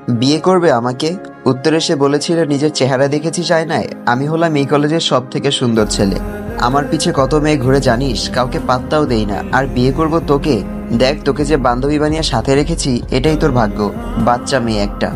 বিয়ে করবে আমাকে? উত্তরে সে বলেছিল, নিজের চেহারা দেখেছিস আয়নায়? আমি হলাম এই কলেজের সব থেকে সুন্দর ছেলে। আমার পিছে কত মেয়ে ঘুরে জানিস? কাউকে পাত্তাও দেই না, আর বিয়ে করব তোকে? দেখ, তোকে যে বান্ধবী বানিয়ে সাথে রেখেছি, এটাই তোর ভাগ্য। বাচ্চা মেয়ে একটা।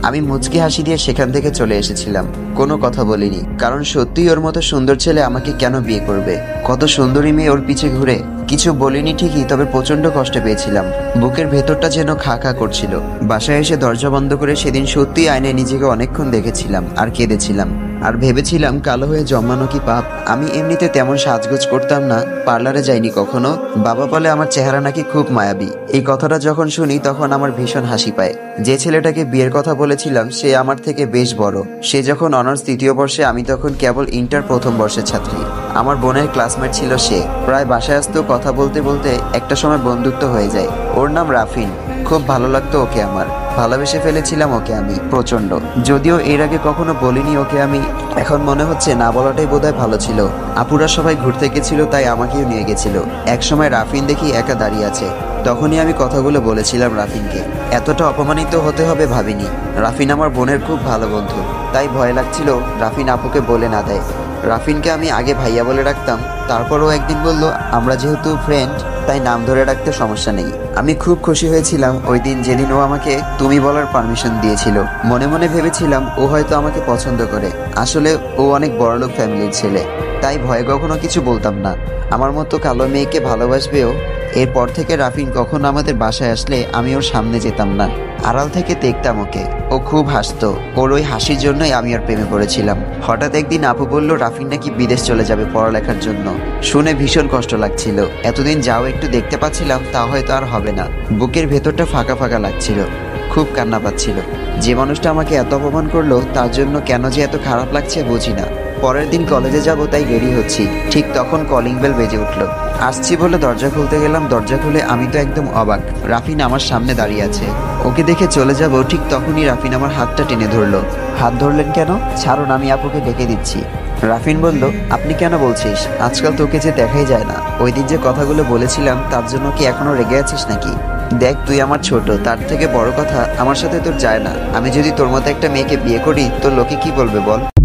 আমি মুচকি হাসি দিয়ে সেখান থেকে চলে এসেছিলাম। কোনো কথা বলিনি, কারণ সত্যিই ওর মতো সুন্দর ছেলে আমাকে কেন বিয়ে করবে? কত সুন্দরী মেয়ে ওর পিছে ঘুরে। কিছু বলিনি ঠিকই, তবে প্রচন্ড কষ্ট পেয়েছিলাম। বুকের ভেতরটা যেন খা খা করছিল। বাসায় এসে দরজা বন্ধ করে সেদিন সত্যি আয়নায় নিজেকে অনেকক্ষণ দেখেছিলাম আর কেঁদেছিলাম। আর ভেবেছিলাম কালো হয়ে জন্মানো কি পাপ। আমি এমনিতে তেমন সাজগোজ করতাম না, পার্লারে যাইনি কখনো। বাবা বলে আমার চেহারা নাকি খুব মায়াবী। এই কথাটা যখন শুনি তখন আমার ভীষণ হাসি পায়। যে ছেলেটাকে বিয়ের কথা বলেছিলাম সে আমার থেকে বেশ বড়। সে যখন অনার্স তৃতীয় বর্ষে, আমি তখন কেবল ইন্টার প্রথম বর্ষের ছাত্রী। আমার বোনের ক্লাসমেট ছিল সে। প্রায় বাসায় আসতো, কথা বলতে বলতে একটা সময় বন্ধুত্ব হয়ে যায়। ওর নাম রাফিন। খুব ভালো লাগতো ওকে আমার। ভালোবেসে ফেলেছিলাম ওকে আমি প্রচন্ড। যদিও এর আগে কখনো বলিনি ওকে আমি। এখন মনে হচ্ছে না বলাটাই বোধহয় ভালো ছিল। আপুরা সবাই ঘুরতে গেছিল, তাই আমাকেও নিয়ে গেছিল। একসময় রাফিন দেখি একা দাঁড়িয়ে আছে। তখনই আমি কথাগুলো বলেছিলাম রাফিনকে। এতটা অপমানিত হতে হবে ভাবিনি। রাফিন আমার বোনের খুব ভালো বন্ধু, তাই ভয় লাগছিল রাফিন আপুকে বলে না দেয়। রাফিনকে আমি আগে ভাইয়া বলে রাখতাম। তারপরও একদিন বলল, আমরা যেহেতু ফ্রেন্ড তাই নাম ধরে রাখতে সমস্যা নেই। আমি খুব খুশি হয়েছিলাম ওই দিন, যেদিন ও আমাকে তুমি বলার পারমিশন দিয়েছিল। মনে মনে ভেবেছিলাম ও হয়তো আমাকে পছন্দ করে। আসলে ও অনেক বড়লোক ফ্যামিলির ছেলে, তাই ভয়ে কখনো কিছু বলতাম না। আমার মতো কালো মেয়েকে ভালোবাসবেও। এরপর থেকে রাফিন কখনো আমাদের বাসায় আসলে আমি ওর সামনে যেতাম না, আড়াল থেকে দেখতাম ওকে। ও খুব হাসতো। ওর ওই হাসির জন্যই আমি ওর প্রেমে পড়েছিলাম। হঠাৎ একদিন আপু বলল রাফিন নাকি বিদেশ চলে যাবে পড়ালেখার জন্য। শুনে ভীষণ কষ্ট লাগছিল। এতদিন যাও একটু দেখতে পাচ্ছিলাম, তা হয়তো আর হবে না। বুকের ভেতরটা ফাঁকা ফাঁকা লাগছিল, খুব কান্না পাচ্ছিল। যে মানুষটা আমাকে এত অপমান করলো তার জন্য কেন যে এত খারাপ লাগছে বুঝি না। পরের দিন কলেজে যাব, তাই রেডি হচ্ছি। ঠিক তখন কলিং বেল বেজে উঠলো। আসছি বলে দরজা খুলতে গেলাম। দরজা খুলে আমি তো একদম অবাক। রাফিন আমার সামনে দাঁড়িয়ে আছে। ওকে দেখে চলে যাব, ঠিক তখনই রাফিন আমার হাতটা টেনে ধরলো। হাত ধরলেন কেন? ছাড়ুন, আমি আপুকে ডেকে দিচ্ছি। রাফিন বলল, আপনি কেন বলছিস? আজকাল তোকে যে দেখাই যায় না। ওই দিন যে কথাগুলো বলেছিলাম তার জন্য কি এখনো রেগে আছিস নাকি? দেখ, তুই আমার ছোট, তার থেকে বড় কথা আমার সাথে তোর যায় না। আমি যদি তোর মতো একটা মেয়েকে বিয়ে করি, তোর লোকে কি বলবে বল?